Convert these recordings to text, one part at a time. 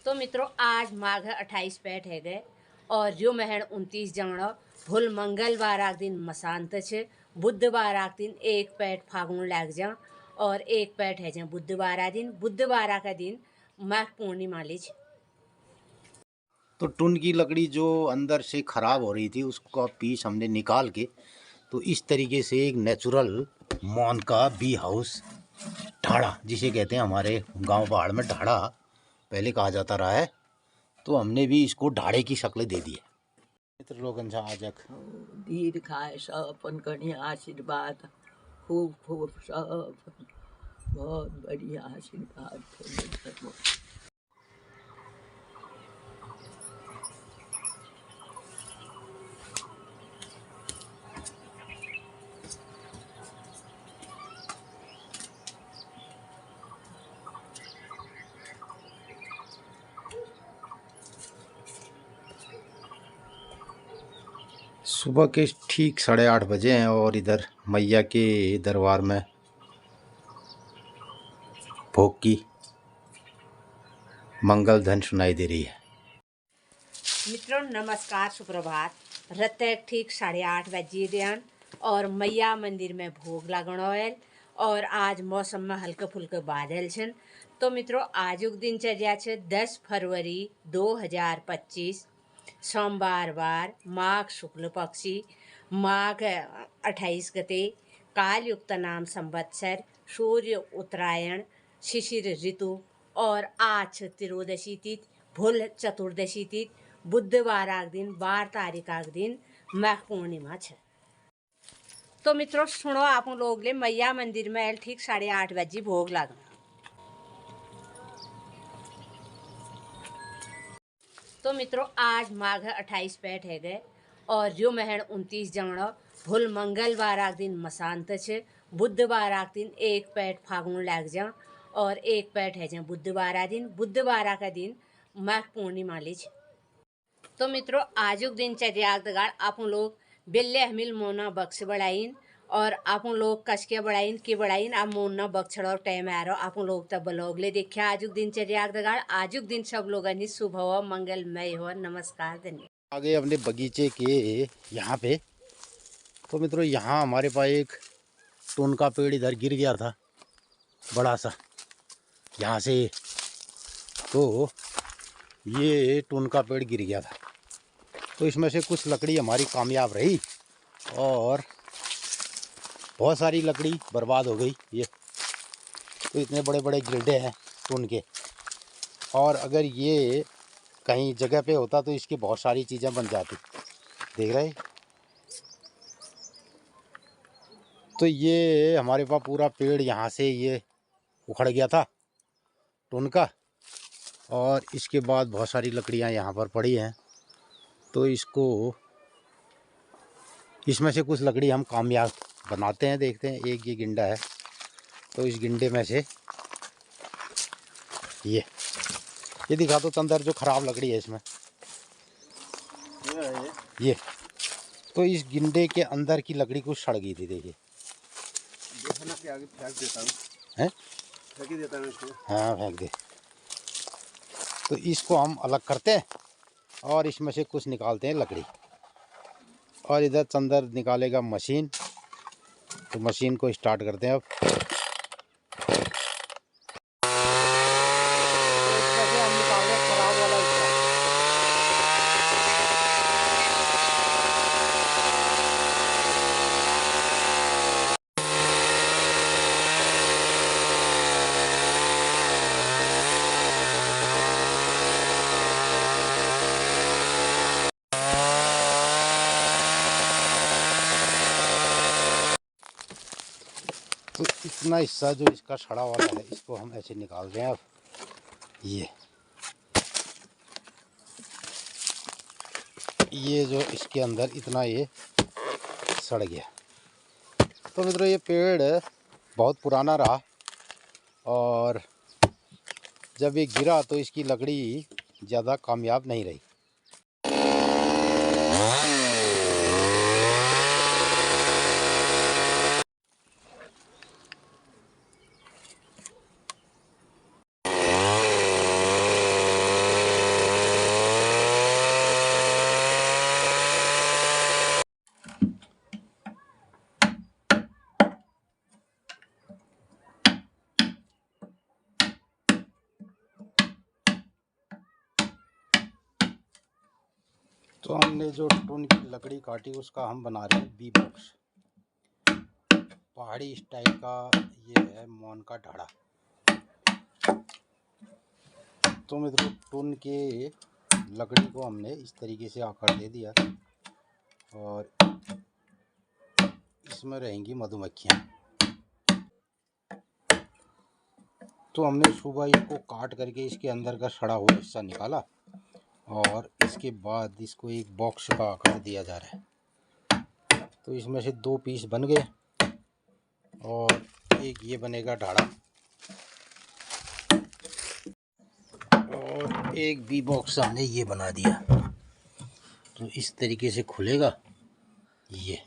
तो मित्रों आज माघ 28 पैठ है गए और जो महण 29 जाना भूल मंगलवार आक दिन मसांत छे, बुधवार आक दिन एक पैठ फागुन लाग जा और एक पैठ है जा बुधवार का दिन माघ पूर्णिमा ली छे। तो टुन की लकड़ी जो अंदर से खराब हो रही थी उसका पीस हमने निकाल के तो इस तरीके से एक नेचुरल मौन का बी हाउस ढाड़ा जिसे कहते हैं हमारे गांव पहाड़ में ढाड़ा पहले कहा जाता रहा है, तो हमने भी इसको ढाड़े की शक्ल दे दी है। मित्र लोगन आजक दीर्घाय अपन कणी आशीर्वाद खूब खूब सब बहुत बढ़िया आशीर्वाद। सुबह के ठीक 8:30 बजे हैं और इधर मैया के दरबार में भोग की मंगल ध्वनि सुनाई दे रही है। मित्रों नमस्कार, सुप्रभात। रत्तक ठीक 8:30 बजे ध्यान और मैया मंदिर में भोग लगनो है और आज मौसम में हल्के फुल्के बादल छन। तो मित्रों आजुक दिनचर्या छे 10 फरवरी 2025 सोमवार वार माघ शुक्ल पक्षी माघ 28 गते कालयुक्त नाम संवत्सर सूर्य उत्तरायण शिशिर ऋतु और आज त्रियोदशी तिथि भूल चतुर्दशी तिथि बुधवार आक दिन 12 तारीख आक दिन माघ पूर्णिमा छे। तो मित्रों सुनो आप लोग ले मैया मंदिर में ठीक 8:30 बजे भोग लगना। तो मित्रों आज माघ 28 पैठ है गए और जो महण 29 जाना भूल मंगलवार आक दिन मसांत छे, बुधवार आक दिन एक पैठ फागुन लाग जा और एक पैठ है जा बुधवार का दिन माघ पूर्णिमा ली छे। तो मित्रों आजुक दिनचर्या दगाड़ आप लोग बेल्ले हमिल मोना बक्स बढ़ाइन और आप लोग कसके बढ़ाइन की बढ़ाइन आप मोना बक्सड़ और टाइम आ रहा आप लोग तब ब्लॉग ले देखा आजुक दिनचर्या दगाड़ आजुक दिन सब लोग शुभ हो मंगलमय हो। नमस्कार धन्यवाद। आगे अपने बगीचे के यहाँ पे तो मित्रों यहाँ हमारे पास एक टून का पेड़ इधर गिर गया था बड़ा सा यहाँ से, तो ये टून का पेड़ गिर गया था तो इसमें से कुछ लकड़ी हमारी कामयाब रही और बहुत सारी लकड़ी बर्बाद हो गई। ये तो इतने बड़े बड़े गिल्डे हैं टून के, और अगर ये कहीं जगह पे होता तो इसकी बहुत सारी चीज़ें बन जाती। देख रहे, तो ये हमारे पास पूरा पेड़ यहाँ से ये उखड़ गया था टून का, और इसके बाद बहुत सारी लकड़ियाँ यहाँ पर पड़ी हैं। तो इसमें से कुछ लकड़ी हम कामयाब बनाते हैं। देखते हैं, एक ये गिंडा है तो इस गिंडे में से ये दिखा दो अंदर जो खराब लकड़ी है इसमें ये तो इस गिंडे के अंदर की लकड़ी कुछ सड़ गई थी। देखिए आगे फेंक देता हूँ, हैं, फेंक ही देता हूँ इसको। हाँ फेंक दे। तो इसको हम अलग करते हैं और इसमें से कुछ निकालते हैं लकड़ी, और इधर चंदर निकालेगा मशीन। तो मशीन को स्टार्ट करते हैं अब। तो इतना हिस्सा जो इसका सड़ा वाला है इसको हम ऐसे निकाल रहे हैं अब। ये जो इसके अंदर इतना ये सड़ गया। तो मित्रों ये पेड़ बहुत पुराना रहा और जब ये गिरा तो इसकी लकड़ी ज़्यादा कामयाब नहीं रही। तो हमने जो टून की लकड़ी काटी उसका हम बना रहे हैं बी बॉक्स। पहाड़ी स्टाइल का ये है मौन का ढाड़ा। तो मित्रों टून के लकड़ी को हमने इस तरीके से आकार दे दिया और इसमें रहेंगी मधुमक्खियाँ। तो हमने सुबह इसको काट करके इसके अंदर का सड़ा हुआ हिस्सा निकाला और इसके बाद इसको एक बॉक्स का आकार दिया जा रहा है। तो इसमें से 2 पीस बन गए और एक ये बनेगा ढाड़ा और एक बी बॉक्स हमने ये बना दिया। तो इस तरीके से खुलेगा ये।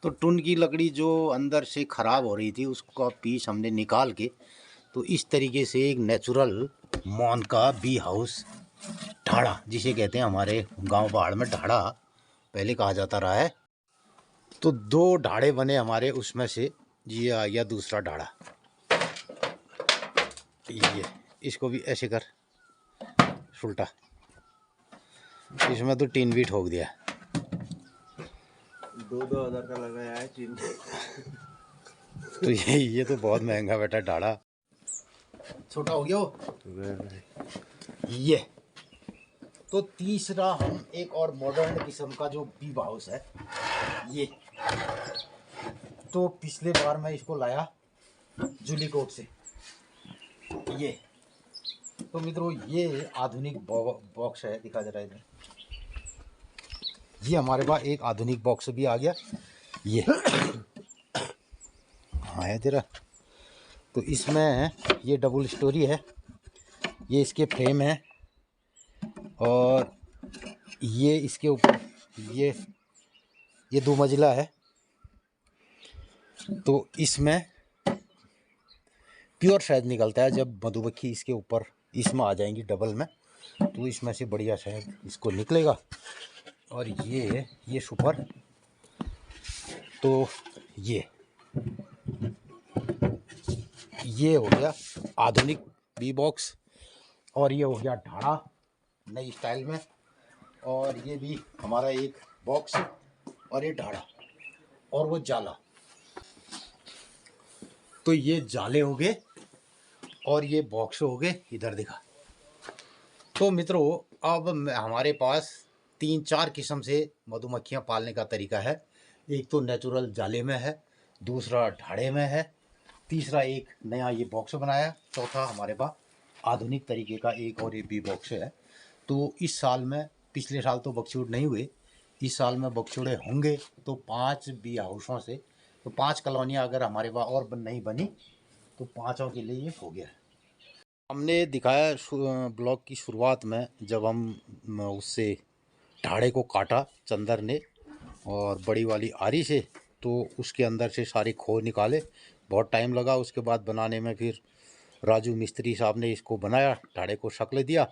तो टून की लकड़ी जो अंदर से ख़राब हो रही थी उसका पीस हमने निकाल के तो इस तरीके से एक नेचुरल मौन का बी हाउस ढाड़ा, जिसे कहते हैं हमारे गांव पहाड़ में ढाड़ा पहले कहा जाता रहा है। तो 2 ढाड़े बने हमारे, उसमें से ये आ गया दूसरा ढाड़ा। ये इसको भी ऐसे कर उल्टा, इसमें तो टीन भी ठोक दिया। 2,000 का लगाया है टीन। तो ये तो बहुत महंगा बेटा ढाड़ा। छोटा हो गया वो ये। तो तीसरा हम एक और मॉडर्न किस्म का जो बी हाउस है ये। तो पिछले बार मैं इसको लाया जूलीकोट से ये। तो मित्रों ये आधुनिक बॉक्स है, दिखा जरा इधर। ये हमारे पास एक आधुनिक बॉक्स भी आ गया ये। हाँ है तेरा। तो इसमें ये डबल स्टोरी है, ये इसके फ्रेम है और ये इसके ऊपर ये 2 मंजिला है। तो इसमें प्योर शहद निकलता है जब मधुमक्खी इसके ऊपर इसमें आ जाएंगी डबल में, तो इसमें से बढ़िया शहद इसको निकलेगा। और ये सुपर। तो ये हो गया आधुनिक बी बॉक्स और ये हो गया ढाड़ा नई स्टाइल में। और ये भी हमारा एक बॉक्स और ये ढाड़ा और वो जाला। तो ये जाले हो गए और ये बॉक्स हो गए, इधर दिखा। तो मित्रों अब हमारे पास 3-4 किस्म से मधुमक्खियाँ पालने का तरीका है। एक तो नेचुरल जाले में है, दूसरा ढाड़े में है, तीसरा एक नया ये बॉक्स बनाया, चौथा हमारे पास आधुनिक तरीके का एक और ये बी बॉक्स है। तो इस साल में, पिछले साल तो बकचूड़ नहीं हुए, इस साल में बकचूड़े होंगे। तो 5 बी हाउसों से तो 5 कॉलोनियाँ अगर हमारे पास और नहीं बनी तो 5 के लिए ये हो गया। हमने दिखाया ब्लॉग की शुरुआत में जब हम उससे ढाड़े को काटा चंदर ने और बड़ी वाली आरी से, तो उसके अंदर से सारे खो निकाले। बहुत टाइम लगा उसके बाद बनाने में। फिर राजू मिस्त्री साहब ने इसको बनाया, ढाड़े को शक्ल दिया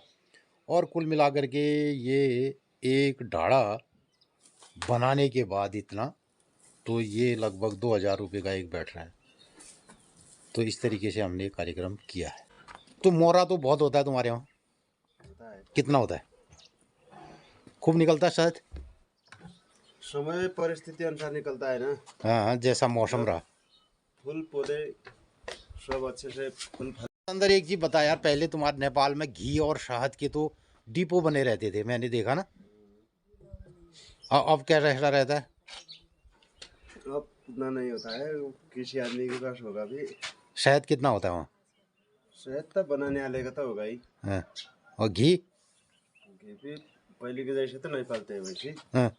और कुल मिलाकर के ये एक ढाड़ा बनाने के बाद इतना, तो ये लगभग 2,000 रुपये का एक बैठ रहा है। तो इस तरीके से हमने कार्यक्रम किया है। तो मोरा तो बहुत होता है तुम्हारे वहाँ? कितना होता है? खूब निकलता है शायद? समय परिस्थिति अनुसार निकलता है ना। हाँ, जैसा मौसम रहा। फूल पौधे सब अच्छे से फूल फल। अंदर एक चीज बता यार, पहले तुम्हारे नेपाल में घी और शहद के तो डिपो बने रहते थे, मैंने देखा ना। अब क्या रहता है? अब उतना नहीं होता है, किसी आदमी के पास होगा भी। शहद कितना होता है वहाँ? शहद तो बनाने वाले का तो होगा ही। हाँ। और घी? घी भी पहले के जैसे तो नहीं पालते हैं वैसे। हाँ।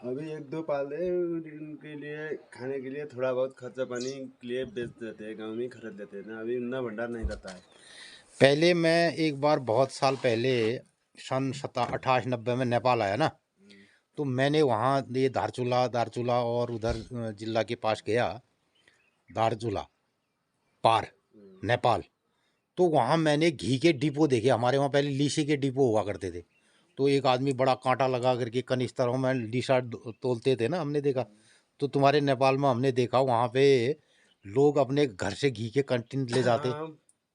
अभी एक दो पालते हैं, उनके लिए खाने के लिए थोड़ा बहुत खर्चा पानी के लिए बेच देते हैं, गाँव में ही खरीद लेते हैं ना, अभी उतना भंडार नहीं रहता है। पहले मैं एक बार बहुत साल पहले सन 1890 में नेपाल आया ना, तो मैंने वहाँ ये धारचूला और उधर जिला के पास गया, धारचूला पार नेपाल। तो वहाँ मैंने घी के डिपो देखे। हमारे वहाँ पहले लीसे के डिपो हुआ करते थे, तो एक आदमी बड़ा कांटा लगा करके कनिस्तरों में लीसा तोलते थे ना, हमने देखा। तो तुम्हारे नेपाल में हमने देखा वहाँ पे लोग अपने घर से घी के कंटेनर ले जाते, हाँ,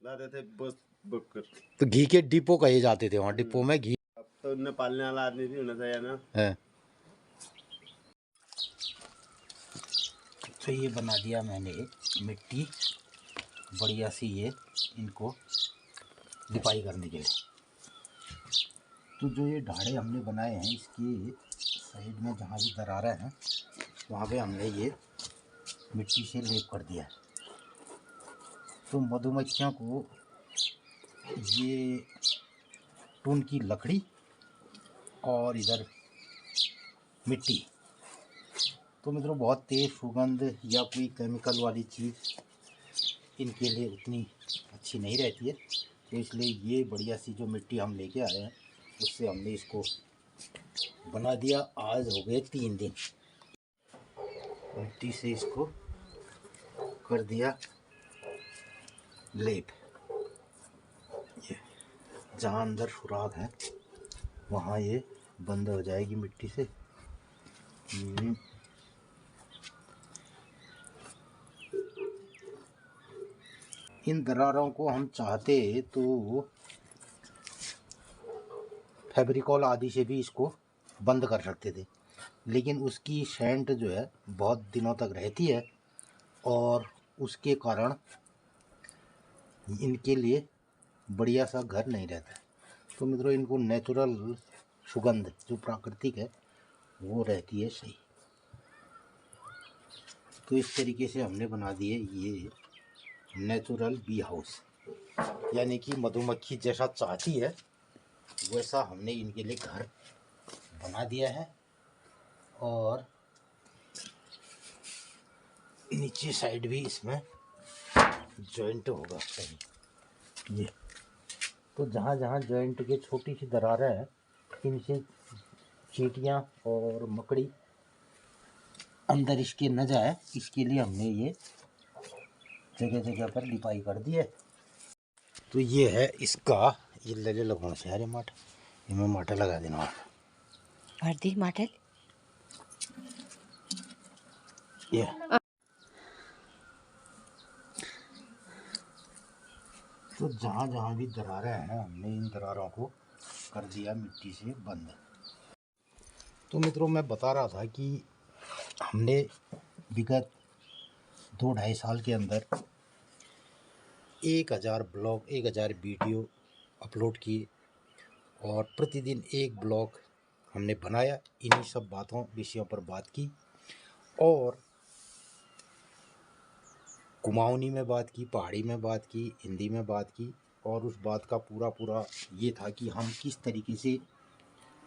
लाते थे बस बुक कर। तो घी के डिपो कहे जाते थे वहाँ, डिपो में घी अब तो उन्हें पालने वाला आदमी भी होना चाहिए ना। है। तो ये बना दिया मैंने मिट्टी बढ़िया सी, ये इनको लिपाई करने के लिए। तो जो ये ढाड़े हमने बनाए हैं, इसके साइड में जहाँ भी दरारें हैं वहाँ पे हमने ये मिट्टी से लेप कर दिया है। तो मधुमक्खियों को ये टून की लकड़ी और इधर मिट्टी, तो मित्रों बहुत तेज़ सुगंध या कोई केमिकल वाली चीज़ इनके लिए उतनी अच्छी नहीं रहती है। तो इसलिए ये बढ़िया सी जो मिट्टी हम लेके आए हैं, उससे हमने इसको बना दिया। आज हो गए 3 दिन, मिट्टी से इसको कर दिया लेप। ये जहाँ अंदर सुराख है वहाँ ये बंद हो जाएगी मिट्टी से। इन दरारों को हम चाहते तो फैब्रिकॉल आदि से भी इसको बंद कर सकते थे, लेकिन उसकी सेंट जो है बहुत दिनों तक रहती है और उसके कारण इनके लिए बढ़िया सा घर नहीं रहता है। तो मित्रों इनको नेचुरल सुगंध जो प्राकृतिक है वो रहती है सही। तो इस तरीके से हमने बना दिए ये नेचुरल बी हाउस, यानी कि मधुमक्खी जैसा चाहती है वैसा हमने इनके लिए घर बना दिया है। और नीचे साइड भी इसमें जॉइंट होगा कहीं ये। तो जहाँ जहाँ जॉइंट के छोटी सी दरारें हैं, इनसे चींटियाँ और मकड़ी अंदर इसके न जाए, इसके लिए हमने ये जगह जगह पर लिपाई कर दी है। तो ये है इसका, ये लगे लगवाना से यार माटा, इनमें माटा लगा देना भर दी माटल। ये तो जहाँ जहाँ भी दरारें हैं हमने इन दरारों को कर दिया मिट्टी से बंद। तो मित्रों मैं बता रहा था कि हमने विगत 2-2.5 साल के अंदर 1000 ब्लॉग 1000 वीडियो अपलोड किए और प्रतिदिन एक ब्लॉग हमने बनाया, इन्हीं सब बातों विषयों पर बात की और कुमाऊनी में बात की, पहाड़ी में बात की, हिंदी में बात की। और उस बात का पूरा ये था कि हम किस तरीके से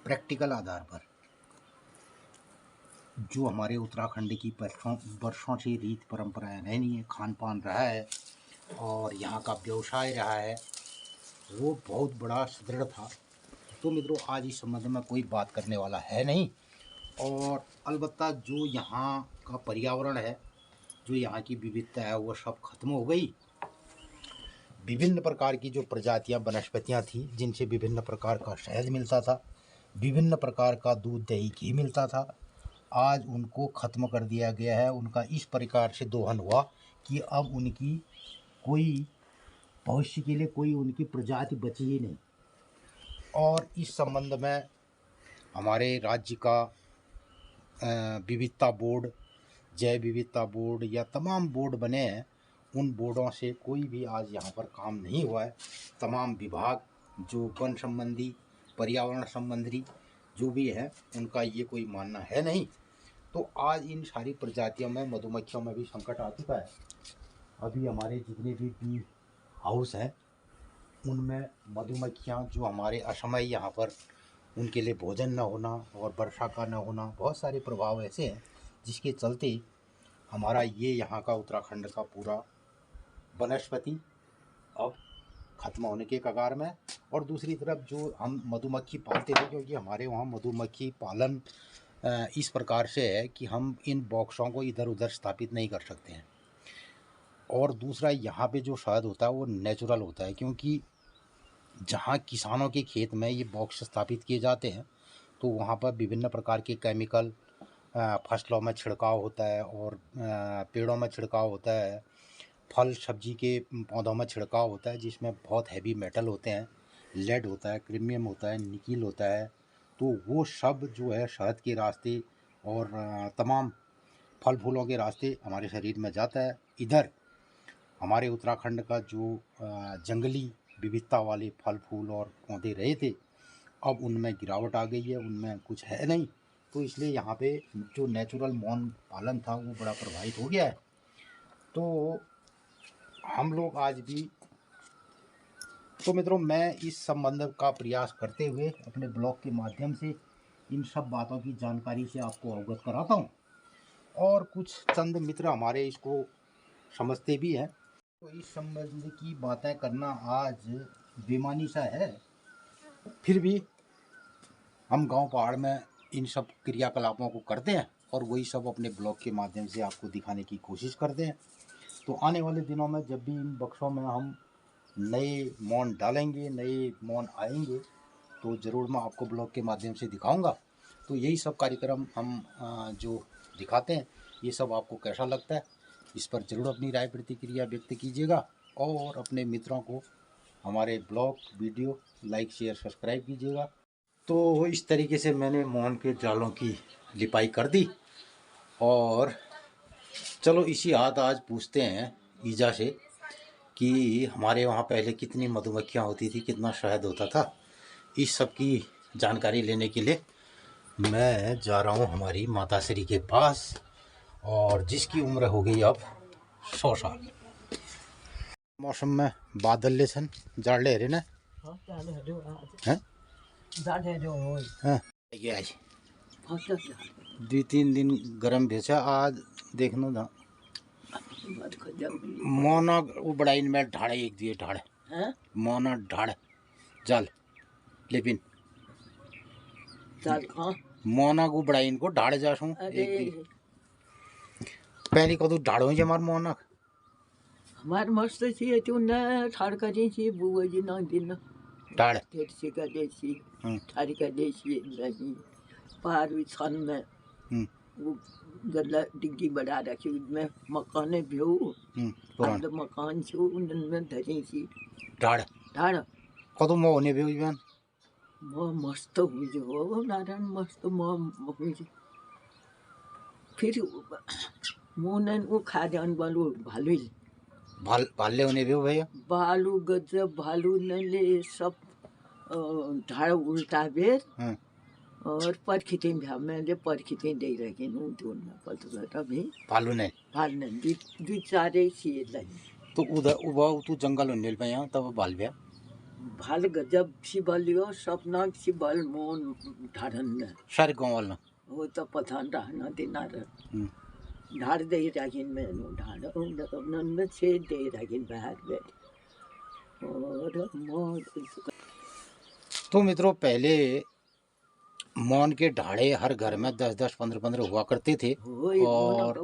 प्रैक्टिकल आधार पर जो हमारे उत्तराखंड की वर्षों से रीत परंपराएं रहनी है, खान पान रहा है और यहाँ का व्यवसाय रहा है, वो बहुत बड़ा सुदृढ़ था। तो मित्रों आज इस संबंध में कोई बात करने वाला है नहीं, और अलबत्ता जो यहाँ का पर्यावरण है, जो यहाँ की विविधता है, वो सब खत्म हो गई। विभिन्न प्रकार की जो प्रजातियाँ वनस्पतियाँ थी, जिनसे विभिन्न प्रकार का शहद मिलता था, विभिन्न प्रकार का दूध दही घी मिलता था, आज उनको ख़त्म कर दिया गया है। उनका इस प्रकार से दोहन हुआ कि अब उनकी कोई भविष्य के लिए कोई उनकी प्रजाति बची ही नहीं। और इस संबंध में हमारे राज्य का विविधता बोर्ड, जैव विविधता बोर्ड या तमाम बोर्ड बने हैं, उन बोर्डों से कोई भी आज यहाँ पर काम नहीं हुआ है। तमाम विभाग जो वन संबंधी, पर्यावरण संबंधी जो भी है, उनका ये कोई मानना है नहीं। तो आज इन सारी प्रजातियों में, मधुमक्खियों में भी संकट आ चुका है। अभी हमारे जितने भी बी हाउस हैं उनमें मधुमक्खियाँ जो हमारे असमय यहाँ पर उनके लिए भोजन न होना और वर्षा का न होना, बहुत सारे प्रभाव ऐसे हैं जिसके चलते हमारा ये यहाँ का उत्तराखंड का पूरा वनस्पति अब ख़त्म होने के कगार में। और दूसरी तरफ जो हम मधुमक्खी पालते थे, क्योंकि हमारे वहाँ मधुमक्खी पालन इस प्रकार से है कि हम इन बॉक्सों को इधर उधर स्थापित नहीं कर सकते हैं। और दूसरा, यहाँ पे जो शहद होता है वो नेचुरल होता है, क्योंकि जहाँ किसानों के खेत में ये बॉक्स स्थापित किए जाते हैं तो वहाँ पर विभिन्न प्रकार के केमिकल फसलों में छिड़काव होता है और पेड़ों में छिड़काव होता है, फल सब्जी के पौधों में छिड़काव होता है, जिसमें बहुत हैवी मेटल होते हैं, लेड होता है, क्रीमियम होता है, निकिल होता है। तो वो सब जो है शहद के रास्ते और तमाम फल फूलों के रास्ते हमारे शरीर में जाता है। इधर हमारे उत्तराखंड का जो जंगली विविधता वाले फल फूल और पौधे रहे थे, अब उनमें गिरावट आ गई है, उनमें कुछ है नहीं। तो इसलिए यहाँ पे जो नेचुरल मौन पालन था वो बड़ा प्रभावित हो गया है। तो हम लोग आज भी, तो मित्रों, मैं इस संबंध का प्रयास करते हुए अपने ब्लॉग के माध्यम से इन सब बातों की जानकारी से आपको अवगत कराता हूँ। और कुछ चंद मित्र हमारे इसको समझते भी हैं। तो इस संबंध की बातें करना आज बेमानी सा है, फिर भी हम गांव पहाड़ में इन सब क्रियाकलापों को करते हैं और वही सब अपने ब्लॉग के माध्यम से आपको दिखाने की कोशिश करते हैं। तो आने वाले दिनों में जब भी इन बक्सों में हम नए मौन डालेंगे, नए मौन आएंगे, तो ज़रूर मैं आपको ब्लॉग के माध्यम से दिखाऊंगा। तो यही सब कार्यक्रम हम जो दिखाते हैं, ये सब आपको कैसा लगता है, इस पर ज़रूर अपनी राय प्रतिक्रिया व्यक्त कीजिएगा और अपने मित्रों को हमारे blog video like share subscribe कीजिएगा। तो इस तरीके से मैंने मोहन के जालों की लिपाई कर दी। और चलो इसी हाथ आज पूछते हैं ईजा से कि हमारे वहाँ पहले कितनी मधुमक्खियाँ होती थी, कितना शहद होता था। इस सब की जानकारी लेने के लिए मैं जा रहा हूँ हमारी माताश्री के पास, और जिसकी उम्र हो गई अब 100 साल। मौसम में बादल ले सन जाड़ ले रहे ना हैं? हाँ, ये आज 2-3 दिन गर्म भेजा, आज देखना ना मोना उबड़ाइन में ढाड़े एक दिए ढाड़े मोना ढाड़ जल लेकिन मोना को बड़ाइन को ढाड़ जासूं एक दी पहली को तो ढाड़ो ही हमार मोना हमार मस्त छी तू न ठाड़ करी छी बुआ जी न दिन ढाड़ तेर से का देसी ठाड़ का देसी नहीं पार भी छन में वो गल्ला डिग्गी बढ़ा रखी उसमें मकाने भी हो पुराने मकान छो उनमें धरी छी ढाड़ ढाड़ कदम मोने भी हुई वो मस्त हुई जो नारायण मस्त हुई फिर मोनन वो खा जान बालू भालू भाले होने भी भैया भालू गजब भालू न ले सब ढाड़ उल्टा बेर और परखिते में ले परखिते दे रहे नु दोन पल तभी भालू ने दू चारे सी लगी तो उधर उबा तू जंगल होने पे यहाँ तब भाल गया भाल गजब सी बलियो सपना सी बल मोन ढाड़न में सारे गांव वाला वो तो पठान रहना देना रह ढाड़ दे रागिन में नु ढाड़ उन में से दे रागिन बाहर बैठ और मोर। तो मित्रों, पहले मौन के ढाड़े हर घर में 10-10 15-15 हुआ करते थे। और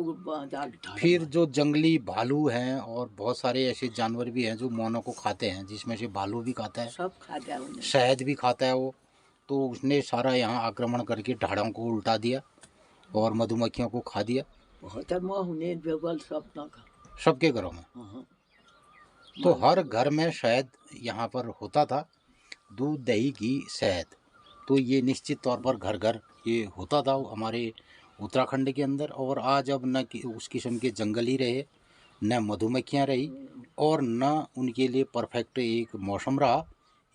फिर जो जंगली भालू हैं और बहुत सारे ऐसे जानवर भी हैं जो मौनों को खाते हैं, जिसमें से भालू भी खाता है, सब खाता है, शहद भी खाता है वो। तो उसने सारा यहाँ आक्रमण करके ढाड़ों को उल्टा दिया और मधुमक्खियों को खा दिया। सबके घरों में तो हर घर में शहद यहाँ पर होता था, दूध दही घी शहद। तो ये निश्चित तौर पर घर घर ये होता था हमारे उत्तराखंड के अंदर। और आज अब न उस किस्म के जंगल ही रहे, न मधुमक्खियाँ रही और न उनके लिए परफेक्ट एक मौसम रहा।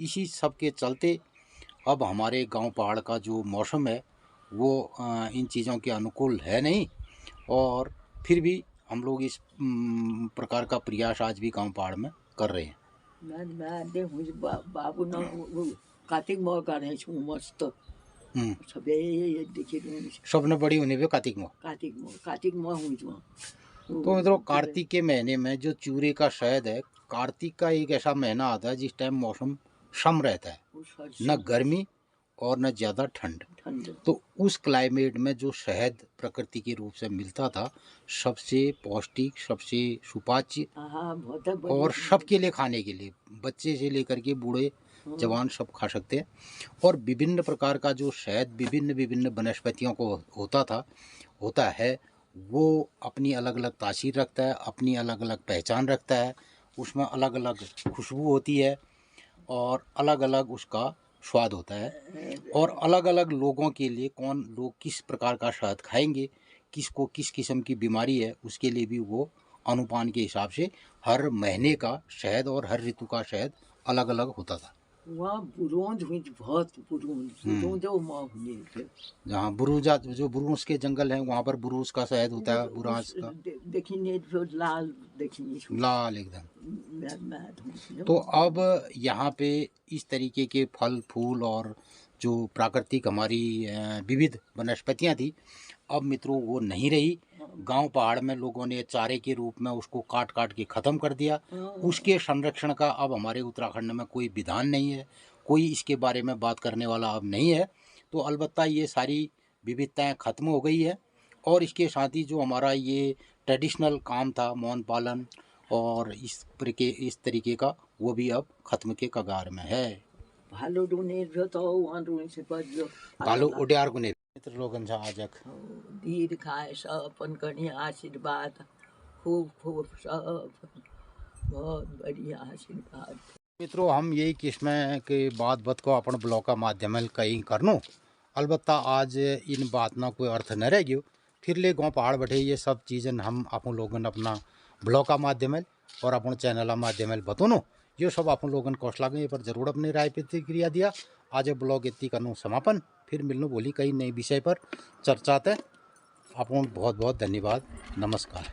इसी सब के चलते अब हमारे गांव पहाड़ का जो मौसम है वो इन चीज़ों के अनुकूल है नहीं। और फिर भी हम लोग इस प्रकार का प्रयास आज भी गांव पहाड़ में कर रहे हैं। बाबू न कार्तिक माह गाणे छू मस्त सबे देखिए सबने बड़ी होने पे कार्तिक माह। कार्तिक माह हुई जो। तो मित्रों कार्तिक के महीने में जो चूरे का शहद है, कार्तिक का एक ऐसा महीना आता है जिस टाइम मौसम सम रहता है, न गर्मी और न ज़्यादा ठंड। तो उस क्लाइमेट में जो शहद प्रकृति के रूप से मिलता था, सबसे पौष्टिक, सबसे सुपाच्य और सबके लिए खाने के लिए, बच्चे से लेकर के बूढ़े जवान सब खा सकते हैं। और विभिन्न प्रकार का जो शहद विभिन्न विभिन्न वनस्पतियों को होता है, वो अपनी अलग अलग तासीर रखता है, अपनी अलग अलग पहचान रखता है, उसमें अलग अलग खुशबू होती है और अलग अलग उसका स्वाद होता है। और अलग अलग लोगों के लिए लोग किस प्रकार का शहद खाएंगे, किसको किस किस्म की बीमारी है, उसके लिए भी वो अनुपान के हिसाब से हर महीने का शहद और हर ऋतु का शहद अलग अलग होता था। वहाँ बुरोंज हुई बहुत बुरोंज जहाँ बुरुजा जो बुरुस के जंगल हैं वहाँ पर बुरुस का शहद होता है, बुरास का देखिए लाल देखिए लाल एकदम। तो अब यहाँ पे इस तरीके के फल फूल और जो प्राकृतिक हमारी विविध वनस्पतियाँ थी, अब मित्रों वो नहीं रही। गांव पहाड़ में लोगों ने चारे के रूप में उसको काट काट के ख़त्म कर दिया। उसके संरक्षण का अब हमारे उत्तराखंड में कोई विधान नहीं है, कोई इसके बारे में बात करने वाला अब नहीं है। तो अलबत्ता ये सारी विविधताएं ख़त्म हो गई है और इसके साथ ही जो हमारा ये ट्रेडिशनल काम था मौन पालन और इस तरीके का, वो भी अब ख़त्म के कगार में है। भालो उड्यार को मित्र लोगन से आजक दीर खाए सब अपन कणी आशीर्वाद खूब खूब सब बहुत बढ़िया आशीर्वाद। मित्रों हम यही किस्में के बात को अपन ब्लॉग का माध्यम कहीं करनो। अलबत्ता आज इन बात ना कोई अर्थ न रह गयो, फिर ले गाँव पहाड़ बैठे ये सब चीज़ें हम अपन लोगन अपना ब्लॉग का माध्यम और अपन चैनल माध्यम बतोनो, ये सब अपन लोगन कौशला गए पर जरूर अपनी राय प्रतिक्रिया दिया। आज ब्लॉग इतनी करनो समापन, फिर मिलनो बोली कई नए विषय पर चर्चाते। आपको बहुत बहुत धन्यवाद, नमस्कार।